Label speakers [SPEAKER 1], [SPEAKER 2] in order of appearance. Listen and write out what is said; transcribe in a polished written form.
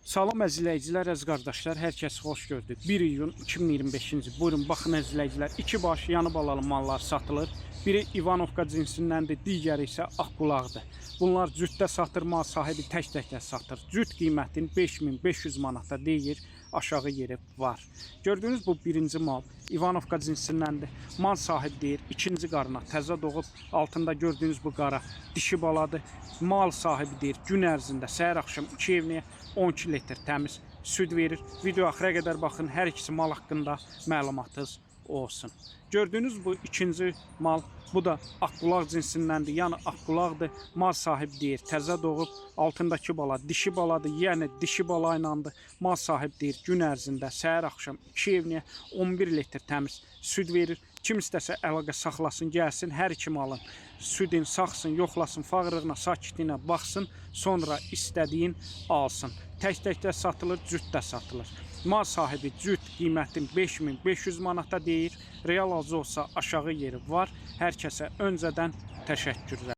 [SPEAKER 1] Salam əzizləyicilər, əziz qardaşlar, hər kəs xoş gördük. 1 iyun 2025-ci. Buyurun, baxın əzizləyicilər, 2 baş yanı balalı mallar satılır. Biri İvanovka cinsindəndir, digəri isə Aqulaqdır. Bunlar cütdə satır, mal sahibi tək-təklə satır. Cüt qiymətini 5500 manata deyir, aşağı yeri var. Gördüyünüz bu birinci mal İvanovka cinsindəndir. Mal sahibi deyir, ikinci qarına təzə doğub, altında gördüyünüz bu qara dişi baladır. Mal sahibi deyir, gün ərzində səhər-axşam 2 evliyə 12 litr təmiz süd verir. Video axıra qədər baxın, hər ikisi mal haqqında məlumatınız olsun. Gördüyünüz bu ikinci mal, bu da Aqulaq cinsindəndir, yəni Aqulaqdır. Mal sahibi deyir, təzə doğub, altındakı bala dişi baladır, yəni dişi bala ilandır. Mal sahibi deyir, gün ərzində səhər-axşam 2 evliyə 11 litr təmiz süd verir. Kim istəsə əlaqə saxlasın, gəlsin, hər iki malın südün saxsın, yoxlasın, fağırlığına, sakitliyinə baxsın, sonra istədiyin alsın. Tək-təkdə satılır, cütdə satılır. Mal sahibi cüt qiymətini 5500 manata deyir. Real alıcı olsa aşağı yeri var. Hər kəsə öncədən təşəkkürlər.